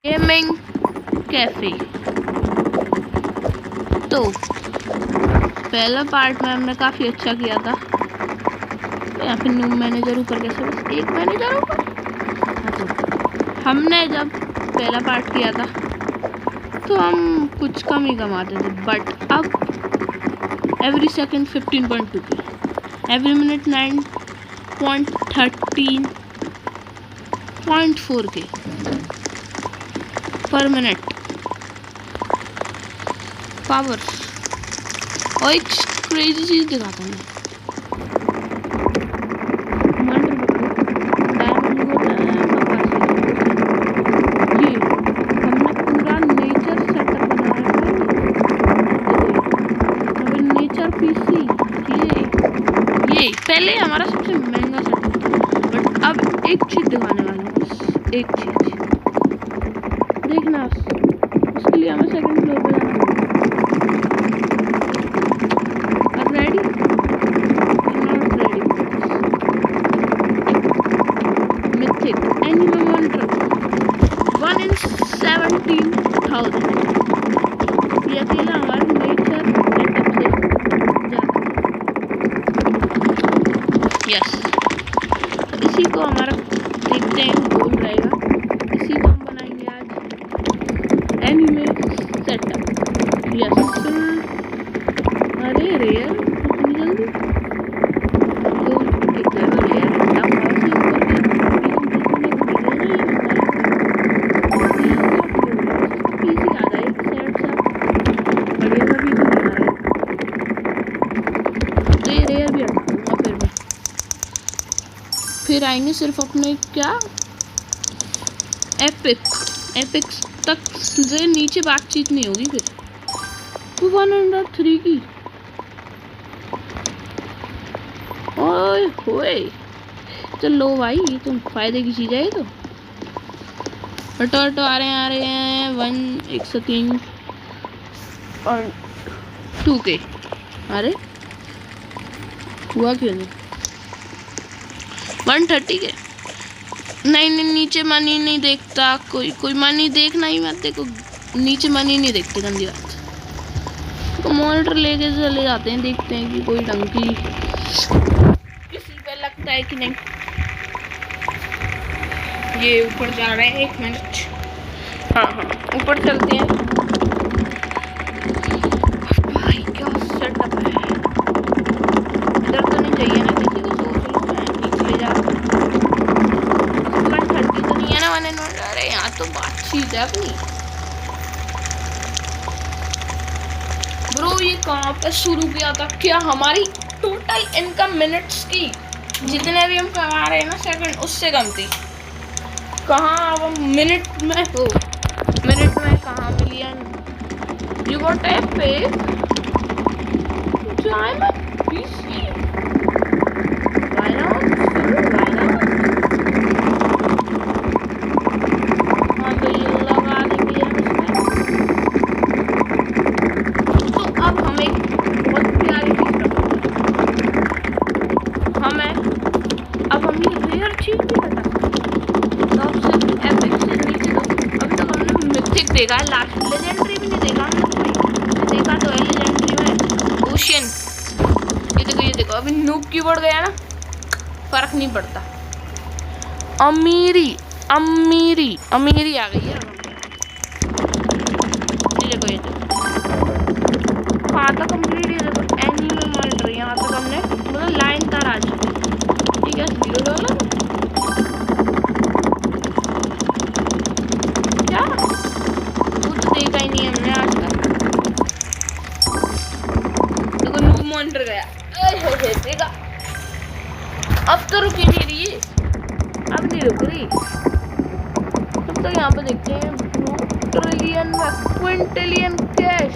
Gaming cafe. तो पहला part में हमने काफ़ी अच्छा किया था। तो यहाँ पे न्यू मैनेजर ऊपर कैसे, बस एक मैनेजर ऊपर। हमने जब पहला पार्ट किया था तो हम कुछ कम ही कमाते थे, बट अब एवरी सेकंड 15.2 के, एवरी मिनट 9.13.4 के पर मिनट पावर। और एक क्रेजी चीज़ दिखाता हूँ, पहले हमारा सबसे महंगा सेटअप था, बट अब एक चीज दिखाने वाला हूँ, एक चीज देखना। उसके लिए हमें सेकंड फ्लोर पे जाना। Ready? Not ready. Mythic animal wonder 1 in 17,000। ये अकेला हमारे नेचर सेटअप से यस। तो इसी को हमारा देखते हैं गोल रहेगा, इसी को हम बनाएंगे आज एनिमे सेटअप। यस। अरे रेयर इतनी जल्दी तो एक लेवल रेयर हटा पावर से ऊपर के पीसी आ रहा है एक सेट सा बढ़िया सा भी बना रहा है। तो ये रेयर भी हटाऊंगा फिर आएंगे सिर्फ अपने क्या एपिक्स तक से नीचे बातचीत नहीं होगी। फिर 103 की ओए होए। चलो भाई ये तो फायदे की चीज़ है। ये तो ऑटो आ रहे हैं 103.2 के। अरे हुआ क्यों नहीं 130 के? नहीं नीचे मनी नहीं देखता कोई मनी देखना ही मत। देखो नीचे मनी नहीं देखते, गंदी बात। तो मॉनिटर लेके चले जाते हैं, देखते हैं कि कोई डंकी किसी पे लगता है कि नहीं। ये ऊपर जा रहे हैं, 1 मिनट। हाँ ऊपर चलते हैं। भाई क्या सेटअप है। इधर तो नहीं चाहिए ना किसी को, सोच लो मैं नीचे जा। 130 तो नहीं है ना 1 अरे यहाँ तो बातचीत है अपनी। ब्रो ये कहाँ पे शुरू किया था? क्या हमारी टोटल इनकम मिनट्स की जितने भी हम कमा रहे हैं ना सेकंड, उससे कम थी। कहाँ अब हम मिनट में हो, मिनट में कहाँ million. You got epic diamond PC. Why not? हाँ तो ये लगा देंगे हम इसमें। तो अब हम एक बहुत प्यारी चीज रखेंगे। अब हम ये रेयर चीज भी बता सकते। तो अब सिर्फ एपिक से नीचे दो। अभी तक हमने मिथिक देखा है, लास्ट लेजेंडरी भी नहीं देखा हमने कोई। देखा तो है लेजेंडरी में ओशियन। ये देखो अभी नूब कीबोर्ड गया ना, फर्क नहीं पड़ता। अमीरी आ गई है। ये देखो कहाँ तक कंप्लीट। ये देखो एनिमल मॉनिटर यहाँ तक हमने मतलब लाइन तार आ चुकी है। ठीक है $0 क्या कुछ देखा ही नहीं हमने आज तक। देखो न्यू मॉनिटर गया। देखा अब तो रुक ही नहीं रही है, अब नहीं रुक रही। तब तो यहाँ पे देखते हैं ट्रिलियन में क्विंटिलियन कैश।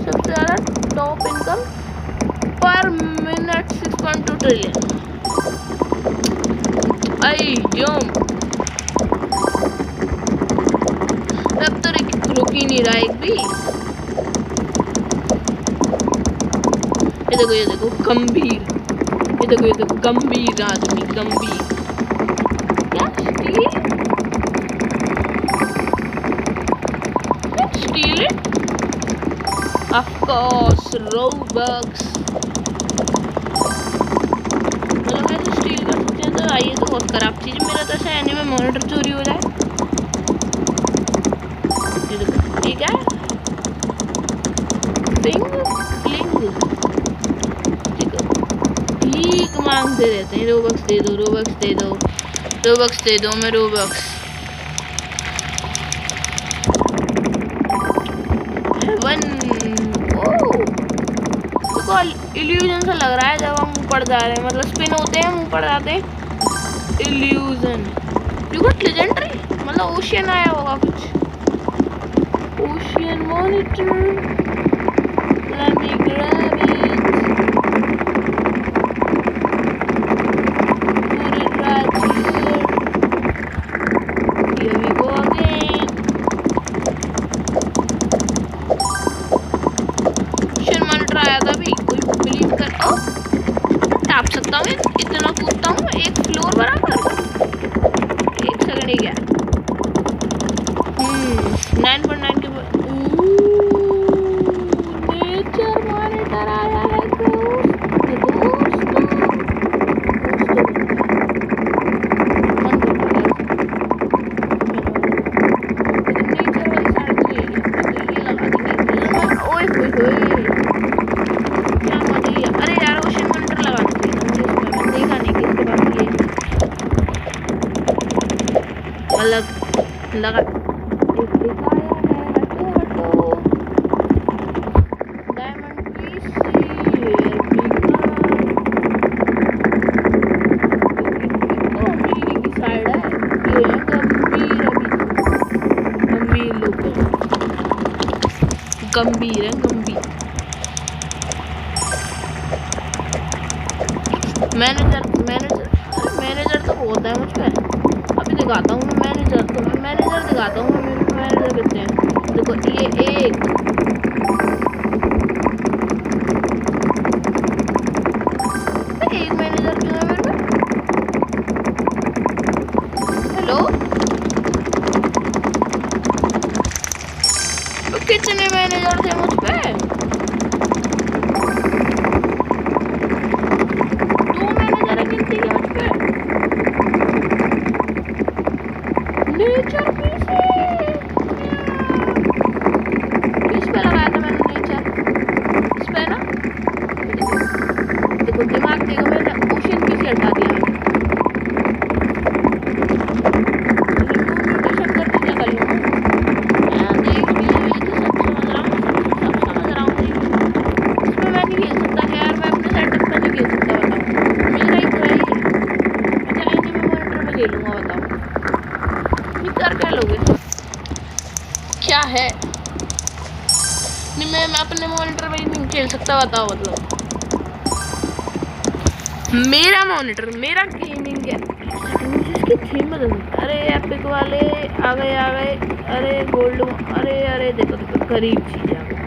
सबसे ज़्यादा top income per minute 6.2 trillion. आई क्यों तब तो रुक ही नहीं रहा एक भी। ये देखो गंभीर। ये देखो गंभीर आदमी, गंभीर क्या स्टील ऑफ कोर्स रोबक्स। मतलब ऐसे स्टील कर सकते हैं तो आइए, तो बहुत खराब चीज़। मेरा तो ऐसा एनीमे मॉनिटर चोरी हो जाए। ये देखो, ठीक है, भीख मांगते रहते हैं, रोबक्स दे दो, रोबक्स दे दो, रोबक्स दे दो, मैं रोबक्स। हेवन, ओह देखो इल्यूजन सा लग रहा है जब हम ऊपर जा रहे हैं, मतलब स्पिन होते हैं हम ऊपर जाते हैं। इल्यूजन यू गॉट लेजेंडरी, मतलब ओशियन आया होगा कुछ। Ocean monitor, let me grab it, put it right here, here we go again। Ocean monitor आया था अभी, कोई बिलीव कर। ओ टाप सकता हूँ, इतना कूदता हूँ एक फ्लोर बराबर। एक सेकंड ही गया। 9.9 के नेचर मॉनिटर आया है लगा। डायमंड पीस की साइड है, ये गंभीर लोग, गंभीर है, गंभीर। मैनेजर तो होता है मुझ पे। अभी दिखाता हूँ मैं मैनेजर दिखाता हूँ मैं मैनेजर कितने हैं। देखो ये एक मैनेजर क्यों है मेरे में। हेलो, तो कितने मैनेजर थे मुझ पे। 2 मैनेजर है गिनती के मुझ पे। नेचर किस पे लगाया था मैंने, नेचर इस पे ना। देखो दिमाग देखो, मैंने ओशियन पीसी हटा दिया। म्यूटेशन करके क्या कर लूँ यार, देख भी ये तो सब समझ रहा हूँ। इसमें मैं नहीं खेल सकता यार, मैं अपने सेटअप में नहीं खेल सकता। बताओ, मेरा ही तो है ये। अच्छा एनीमे मॉनिटर में खेलूँगा, बताओ क्या लोगे, क्या है। नहीं मैं अपने मॉनिटर में नहीं खेल सकता, बताओ। मतलब मेरा मॉनिटर, मेरा गेमिंग है, मुझे इसकी थीम बदल। अरे एपिक वाले आ गए। अरे गोल्ड, अरे देखो गरीब चीज आ गई।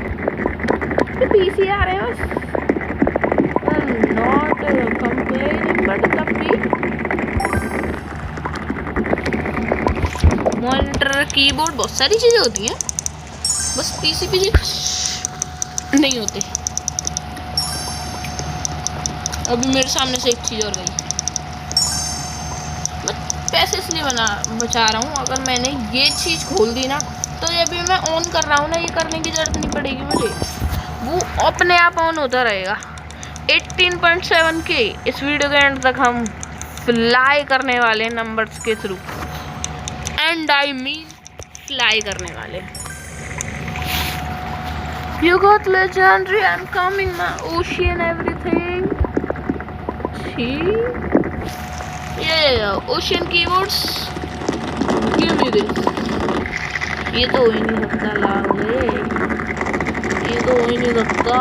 तो पीसी आ रहे हैं बस, नॉट कंप्लेनिंग, बट तब भी मॉनिटर, कीबोर्ड, बहुत सारी चीजें होती हैं, बस पीसी नहीं होते। अभी मेरे सामने से एक चीज और गई। मैं पैसे इसलिए बचा रहा हूँ, अगर मैंने ये चीज खोल दी ना, तो ये भी मैं ऑन कर रहा हूँ ना, ये करने की जरूरत नहीं पड़ेगी मुझे, वो अपने आप ऑन होता रहेगा। 18.7 के इस वीडियो के एंड तक हम फ्लाई करने वाले नंबर्स के through, and I mean fly करने वाले। You got legendary, I'm coming my ocean everything। See? Yeah, ocean keywords, give me this। ये तो हो ही नहीं सकता लाओगे, ये तो हो ही नहीं सकता।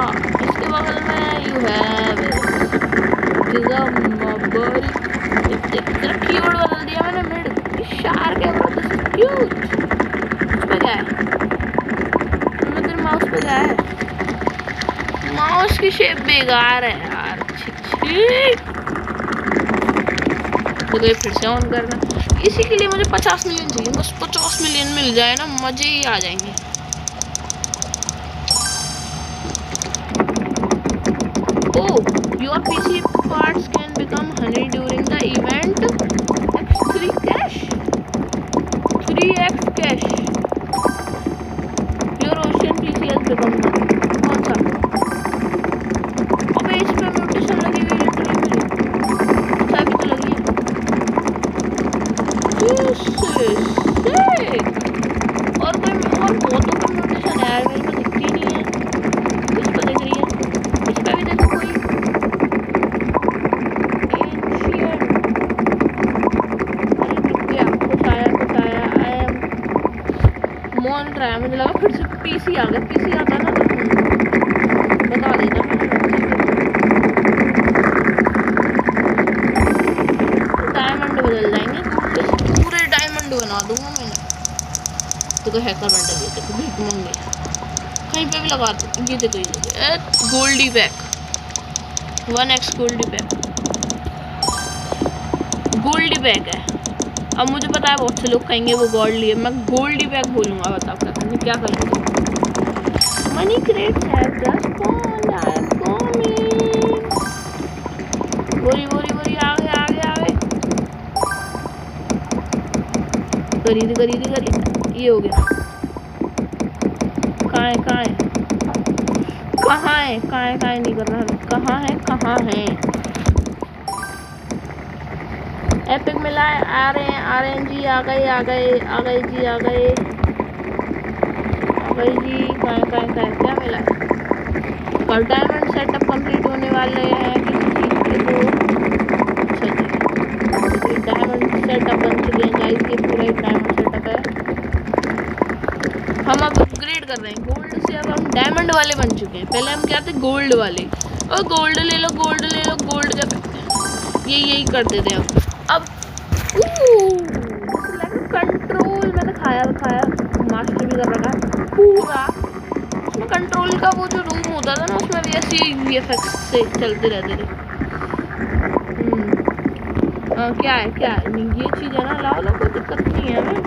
इसके बगल में you have कीवर्ड बदल दिया मैंने, मिड शार्क है bro, this is cute। उस पे क्या है, माउस पे क्या है, माउस की शेप बेकार है यार। तो गई फिर से ऑन करना। इसी के लिए मुझे 50 मिलियन चाहिए, बस 50 मिलियन मिल जाए ना, मजे ही आ जाएंगे। Your PC parts can become honey during the event. X3 cache. 3x cache. Your ocean PC has become honey. कौन सा? अबे इस पे म्यूटेशन लगी हुई है लिटरली मेरी। अच्छा अभी तो लगी है। This is sick. और बहुतों का म्यूटेशन है यार, मेरे को दिखती नहीं है। इस पर दिख रही है, इस पर भी देखो कोई एंशियंट। अरे दिख गया, कुछ आया। आई एम मॉनिटर आया, मुझे लगा फिर से पीसी आ गया। पीसी आता ना तो बता देता मैं। डायमंड बदल जाएंगे, पूरे डायमंड बना दूंगा मैंने। तो हैकर बंडल देते तो भीख मांगे कहीं पे भी लगा दो। ये देखो Goldy pack 1x Goldy pack है। अब मुझे पता है बहुत से लोग कहेंगे वो गोल्डी है, मैं गोल्डी पैक बोलूँगा। बताओ क्या करने, क्या करूँगा। Money crates have just gone, I am coming. बोरी आगे खरीद। ये हो गया। कहाँ है नहीं कर रहा। कहाँ है एपिक मिला है। आ रहे हैं जी। आ गए जी। क्या मिला है? कल डायमंड सेटअप कंप्लीट होने वाले हैं किसी चीज़ के तो। अच्छा जी, डायमंड सेटअप बन चुके हैं गाइस। ये पूरा एक डायमंड सेटअप है। हम अब अपग्रेड कर रहे हैं गोल्ड से, अब हम डायमंड वाले बन चुके हैं। पहले हम क्या थे, गोल्ड वाले। और गोल्ड ले लो गोल्ड जब यही करते थे अब कंट्रोल मैंने खाया मास्टर भी कर रखा है पूरा। उसमें कंट्रोल का वो जो रूम होता था ना, उसमें भी ऐसे VFX से चलते रहते थे। क्या है नहीं, ये चीज़ है ना, लाओ कोई दिक्कत नहीं है हमें।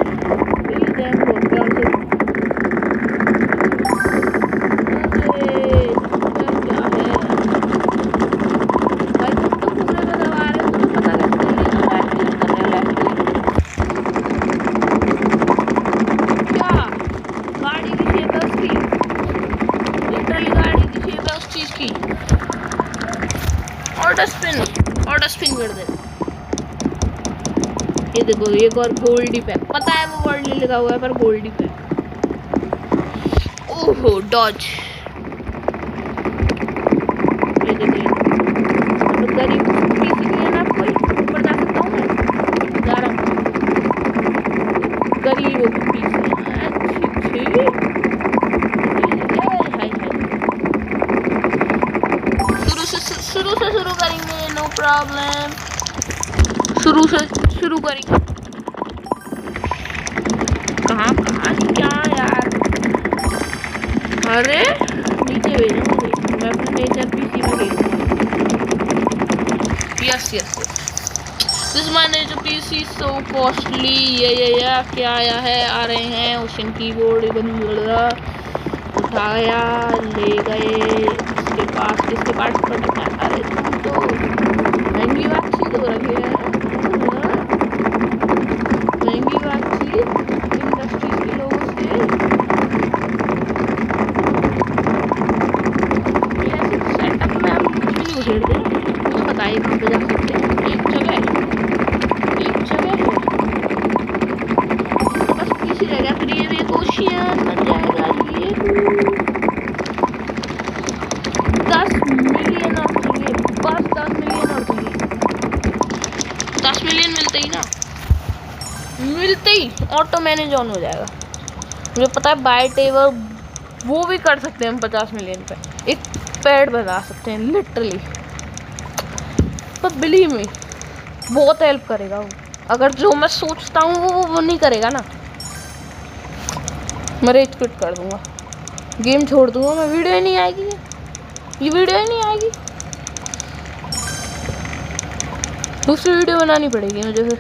ऑटो स्पिन कर दे। ये देखो एक और गोल्डी पैक। पता है वो वर्ल्ड लिखा हुआ है पर गोल्डी पैक। ओहो डॉज। ये देखिए गरीब पीसी भी है ना, कोई ऊपर जा सकता हूँ मैं, जा रहा हूँ। गरीब पीसी शुरू से शुरू करेंगे, नो प्रॉब्लम। शुरू करेंगे। कहाँ क्या यार, अरे नीचे भेजो मुझे, मैं अपने नेचर पीसी में भेजूँगा। Yes this my nature PC so costly. ये क्या आया है, आ रहे हैं ओशन कीबोर्ड उठाया ले गए। इसके पास पटक आ रहे तो महंगी बातचीत हो रही है। महंगी बातचीत इंडस्ट्री के लोगों से। सेटअप में आप कुछ भी नहीं उछेड़ते, मुझे बताइए कहाँ पे जा सकते हैं। एक जगह है बस किसी जगह फिर ये एक ओशियन बन जाएगा। ये 10 मिलियन और चाहिए, बस 10 मिलियन और चाहिए। 10 मिलियन मिलते ही ऑटो मैनेज ऑन हो जाएगा। मुझे पता है बाय टेबल वो भी कर सकते हैं हम 50 मिलियन पे। एक पैड बना सकते हैं लिटरली। पर बिलीव मी बहुत हेल्प करेगा वो। अगर जो मैं सोचता हूँ वो नहीं करेगा ना, मैं रेज क्विट कर दूंगा, गेम छोड़ दूंगा मैं। वीडियो ही नहीं आएगी, ये वीडियो ही नहीं आएगी। दूसरी वीडियो बनानी पड़ेगी मुझे फिर।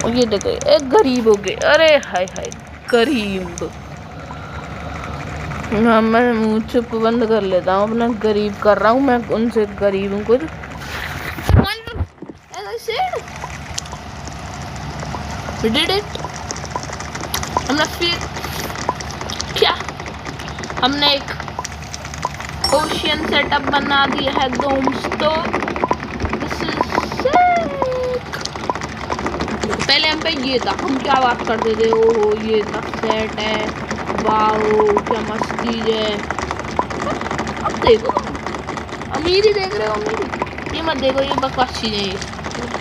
और ये देखो एक गरीब हो गए। अरे हाय गरीब। मैं मुंह चुप बंद कर लेता हूँ, अपना गरीब कर रहा हूँ, मैं उनसे गरीब हूँ कुछ। We did it। हमने फिर क्या, हमने एक ओशियन सेटअप बना दिया है दोस्तों। पहले हम पे ये था, हम क्या बात करते थे, ओहो ये था सेट है, वाओ क्या मस्त चीज है। अब देखो अमीरी देख रहे हो, अमीरी ये मत देखो, ये बकवास चीजें ये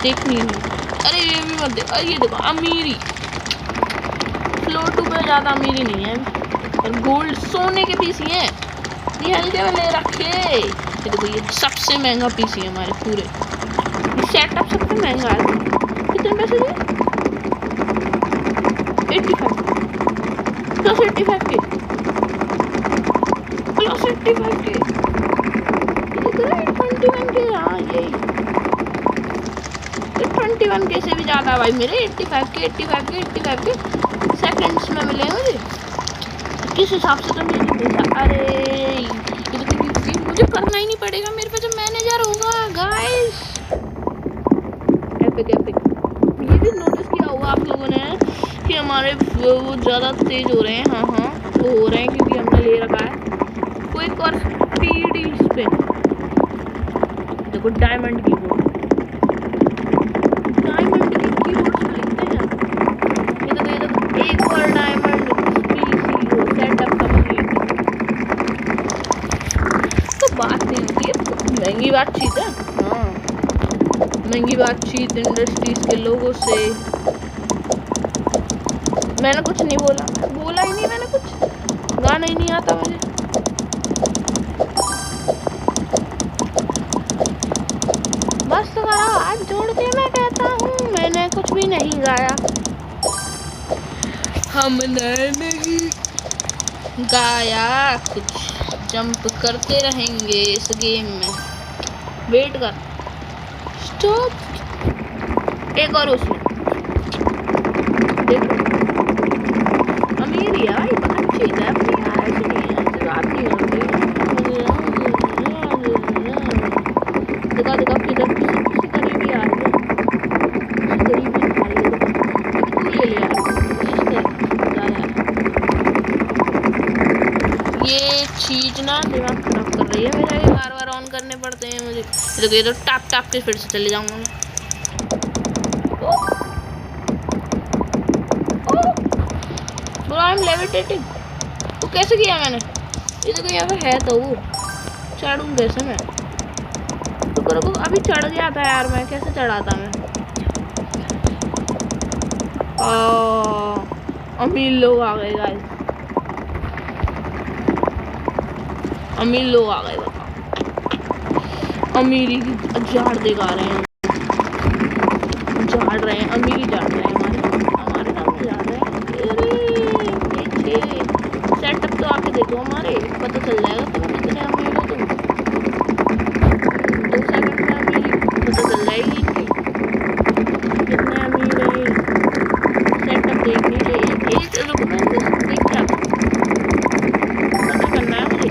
देखनी नहीं। अरे ये भी मत देखो, ये देखो अमीरी फ्लोर 2 पे ज़्यादा अमीरी नहीं है, और गोल्ड सोने के पीसी हैं, ये हल्के में ले रखे। ये देखो ये सबसे महंगा पीसी है हमारे पूरे, ये सेटअप सबसे महंगा है। कितने पैसे दिए? 85 प्लस 85 के, प्लस 85 के, ये देख रहे 21 के। हाँ यही 21 के से भी ज़्यादा भाई मेरे, 85 के 85 के 85 के सेकंड्स में मिले मुझे, किस हिसाब से तो मुझे पैसा। अरे ये तो मुझे करना ही नहीं पड़ेगा, मेरे पास जब मैनेजर होगा गाइस। Epic epic. ये भी नोटिस किया होगा आप लोगों ने कि हमारे वो ज़्यादा तेज हो रहे हैं। हाँ हाँ वो हो रहे हैं क्योंकि हमने ले रखा है क्विक और स्पीडी स्पिन। देखो डायमंड कीबोर्ड, डायमंड की कीबोर्ड पे लिखते हैं। ये तो एक और डायमंड स्पीसी सेटअप कंप्लीट। तो बात नहीं होती है, महंगी बातचीत है। हाँ महंगी बातचीत इंडस्ट्रीज के लोगों से। मैंने कुछ नहीं बोला, बोला ही नहीं मैंने कुछ, गाना ही नहीं आता मुझे। बस तो करो हाथ जोड़ के मैं कहता हूँ, मैंने कुछ भी नहीं गाया, हमने नहीं गाया कुछ। जंप करते रहेंगे इस गेम में, वेट कर, स्टॉप। एक और उसमें देखो अमीर है भाई, अच्छी है अपनी, ऐसी नहीं है, ऐसी बात नहीं होती। देखा देखा किधर किसी गरीबी आ रही है, गरीबी आ रही है, तू ले ले यार ये चीज ना दिमाग खराब कर रही है मेरा, ये बार बार ऑन करने पड़ते हैं मुझे। देखो ये तो टाप टाप के फिर से चले जाऊंगा मैं। I am levitating. वो कैसे किया मैंने? ये देखो यहाँ पे है तो वो चढ़ूँ कैसे मैं? तो करो अभी चढ़ गया था यार, मैं कैसे चढ़ाता मैं? अमीर लोग आ गए गाइस, अमीर लोग आ गए, बताओ अमीरी की झाड़ दिखा रहे हैं, झाड़ रहे हैं, अमीरी झाड़ रहे हैं, हमारे सामने झाड़ रहे हैं। सेटअप तो आके देखो हमारे, पता चल जाएगा तुम्हें कितने अमीर हो तुम। 2 सेकंड में अमीरी पता चल जाएगी कितने अमीर है। सेटअप देखने के लिए रुको मैं देख क्या पता करना है मुझे।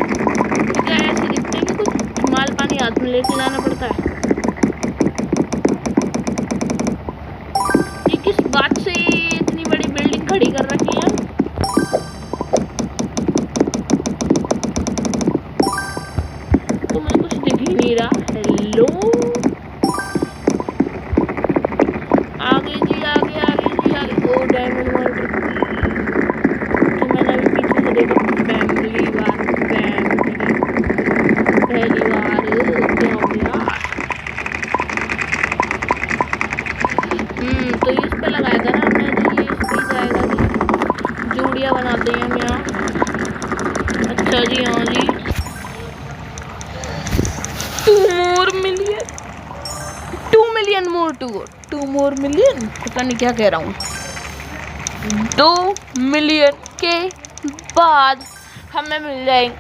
क्या ऐसे दिखते हैं कि कुछ माल पानी हाथ में लेके जाना पड़ता है। ये किस बात से इतनी बड़ी बिल्डिंग खड़ी कर रखी है? तो मुझे कुछ दिख ही नहीं रहा। हेलो आगे जी, आगे आगे जी आगे। ओ डायमंड वाटर तो मैंने अभी पीछे से देखा, फैमिली बार पहली बार क्या हो गया। तो इस पे लगाया था ना हमने, तो ये इस पे जाएगा जी, जोड़ियाँ बनाते हैं हम यहाँ। अच्छा जी हाँ जी, 2 million more to go, 2 more million, पता नहीं क्या कह रहा हूँ। 2 मिलियन के बाद हमें मिल जाएंगे।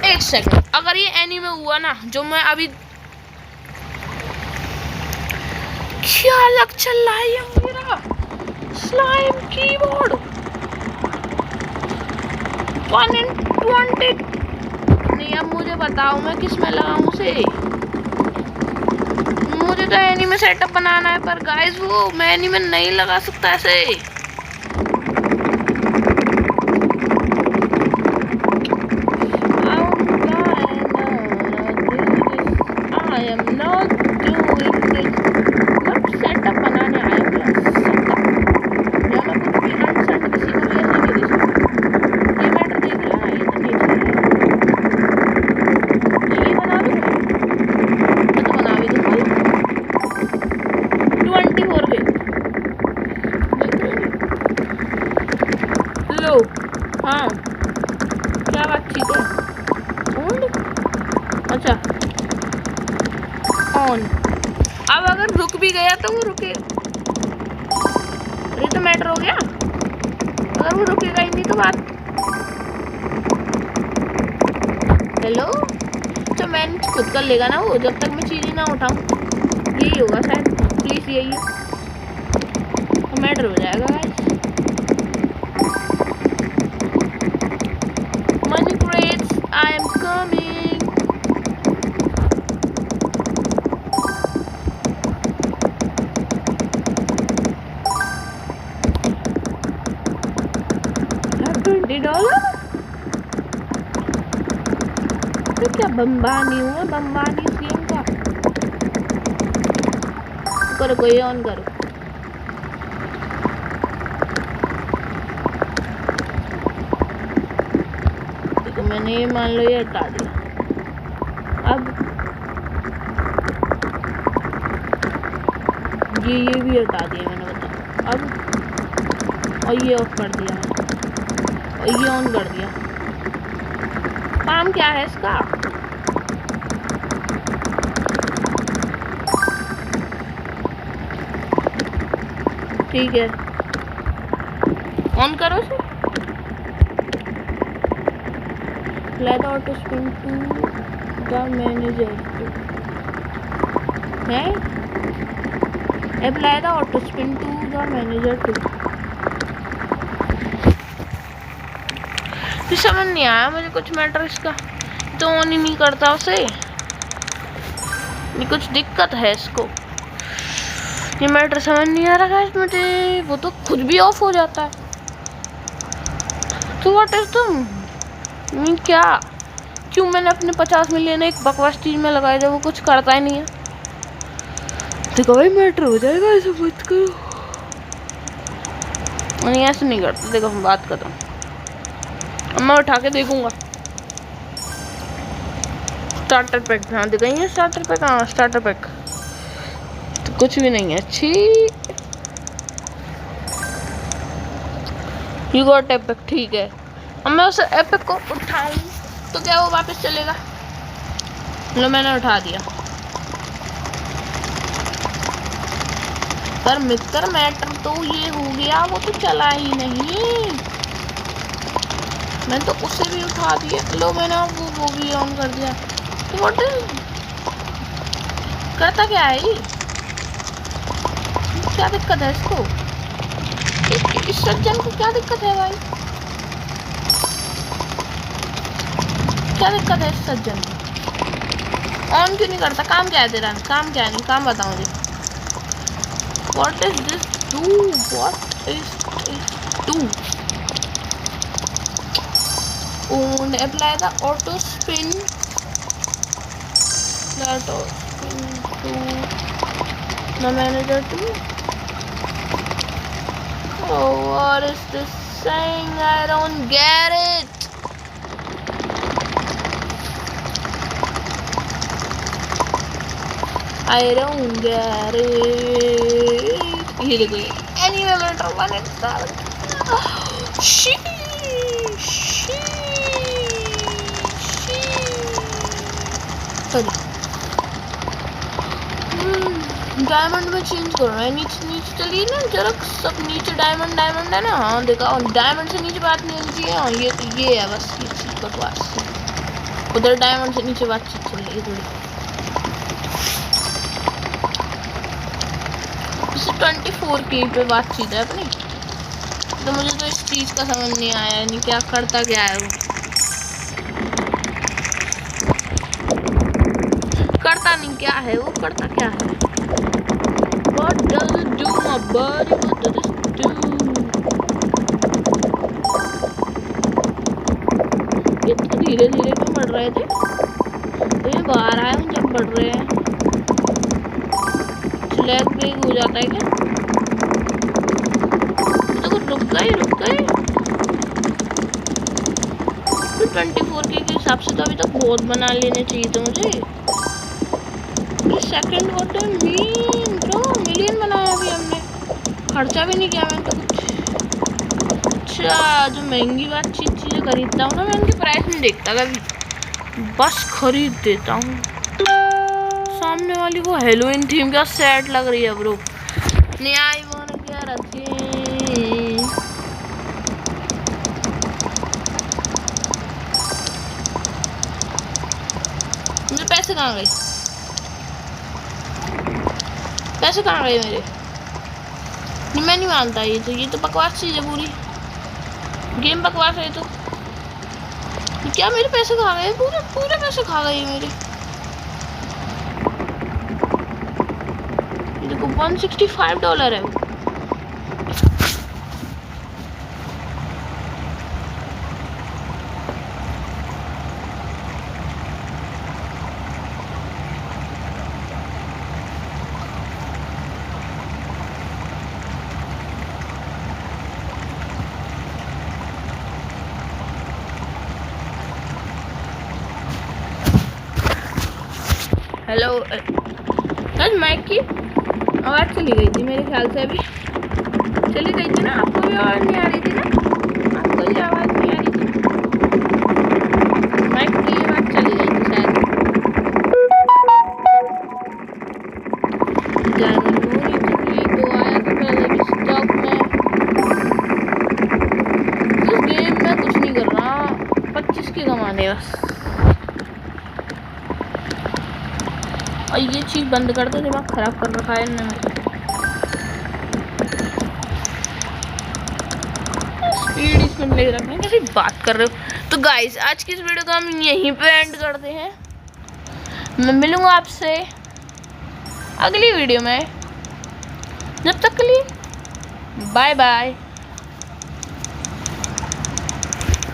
1 सेकंड, अगर ये एनीमे हुआ ना जो मैं अभी, क्या लग चल रहा है ये मेरा स्लाइम कीबोर्ड। 120। नहीं, अब मुझे बताओ मैं किस में लगाऊं से। मुझे तो एनीमे सेटअप बनाना है, पर गाइस वो मैं एनीमे नहीं लगा सकता ऐसे। हाँ, क्या बातचीत है? अच्छा, ऑन। अब अगर रुक भी गया तो वो रुके, ये तो मैटर हो गया। अगर वो रुकेगा ही नहीं तो बात। हेलो, तो मैनेज खुद कर लेगा ना वो, जब तक मैं चीजें ना उठाऊं। यही होगा शायद, प्लीज यही है तो मैटर हो जाएगा guys. Money crates, I am coming. $20 तो क्या बम्बानी हुआ, बम्बानी इस गेम का। करो, कोई ऑन करो। देखो मैंने ये मान लो ये हटा दिया। अब ये भी हटा दिया मैंने, बताओ अब। और ये ऑफ कर दिया मैंने, और ये ऑन कर दिया। काम क्या है इसका? ठीक है, ऑन करो से। Apply the auto spin to the manager है। Apply the auto spin to the manager too। समझ नहीं आया मुझे कुछ मैटर इसका, तो ऑन ही नहीं करता उसे। ये कुछ दिक्कत है इसको, ये मैटर समझ नहीं आ रहा है मुझे। वो तो खुद भी ऑफ हो जाता है। तो व्हाट इज तुम क्या, क्यों मैंने अपने 50 मिलियन एक बकवास चीज में लगाए थे, वो कुछ करता ही नहीं है। देखो भाई मैटर हो जाएगा, ऐसा मत करो। नहीं ऐसे नहीं करते, देखो हम बात करता हूँ। मैं उठा के देखूंगा। स्टार्टर पैक, हाँ दिखाइए स्टार्टर पैक। हाँ स्टार्टर पैक तो कुछ भी नहीं है। अच्छी यू गॉट एपिक, ठीक है। अब मैं उस एपिक को उठाऊं तो क्या वो वापस चलेगा? लो मैंने उठा दिया। पर मित्र मैटर तो ये हो गया, वो तो चला ही नहीं। मैं तो उसे भी उठा दिया। लो मैंने वो भी ऑन कर दिया। तो व्हाट इज, करता क्या है ये? क्या दिक्कत है इसको? इस सज्जन को क्या दिक्कत है भाई? क्या दिक्कत है इस सज्जन को? ऑन क्यों नहीं करता? काम क्या है तेरा? काम क्या है? नहीं काम बताओ मुझे। What is this do? What is this do? And apply the auto spin. The auto spin to the manager too. Oh, what is this saying? I don't get it. I don't get it. ये देखो ये anime matter 187। Diamond में change करो ना। नीचे नीचे चलिए ना जरा, सब नीचे डायमंड डायमंड है ना। हाँ देखा, डायमंड से नीचे बात नहीं होनी चाहिए। हाँ ये है बस, ये चीज बकवास। उधर डायमंड से नीचे बातचीत चल रही है थोड़ी। 24K पे बातचीत है अपनी। तो मुझे तो इस चीज का समझ नहीं आया, नहीं क्या करता क्या है वो, करता नहीं क्या है वो, करता क्या है। What does it do my buddy? What does it do? ये तो धीरे धीरे क्यों बढ़ रहे थे, तो ये बाहर आए हम जब बढ़ रहे हैं। स्लैग ब्रेक हो जाता है क्या? तो रुक गए। तो 24 के हिसाब से तो अभी तक बहुत बना लेने चाहिए थे मुझे। Second what do you mean bro, million बनाया अभी हमने, खर्चा भी नहीं किया मैंने तो कुछ। अच्छा, जो महंगी बात चीज़ें खरीदता हूँ ना मैं, उनकी प्राइस नहीं देखता कभी, बस खरीद देता हूँ। सामने वाली को हेलोइन थीम क्या सेट लग रही है ब्रो। न्याय वाला क्या रखे, मुझे पैसे कहाँ गए, पैसे कहाँ गए मेरे? नहीं मैं नहीं मानता, ये तो बकवास चीज़ है पूरी, गेम बकवास है। तो क्या मेरे पैसे खा गए, पूरे पैसे खा गए मेरे। ये देखो $165 है वो। हेलो, माइक की आवाज़ चली गई थी मेरे ख्याल से, अभी चली गई थी ना, आपको भी आवाज़ नहीं आ रही थी ना, आपको भी आवाज़ नहीं आ रही थी, माइक की आवाज़ चली गई थी शायद। तो आया तो पहले स्टॉक में, इस गेम में कुछ नहीं कर रहा, 25 के कमाने बस। और ये चीज़ बंद कर दो, दिमाग खराब कर रखा है इन्होंने। स्पीड इसमें ले रखना है, कैसी बात कर रहे हो। तो गाइस आज की इस वीडियो को हम यहीं पे एंड करते हैं। मैं मिलूंगा आपसे अगली वीडियो में, जब तक के लिए बाय बाय।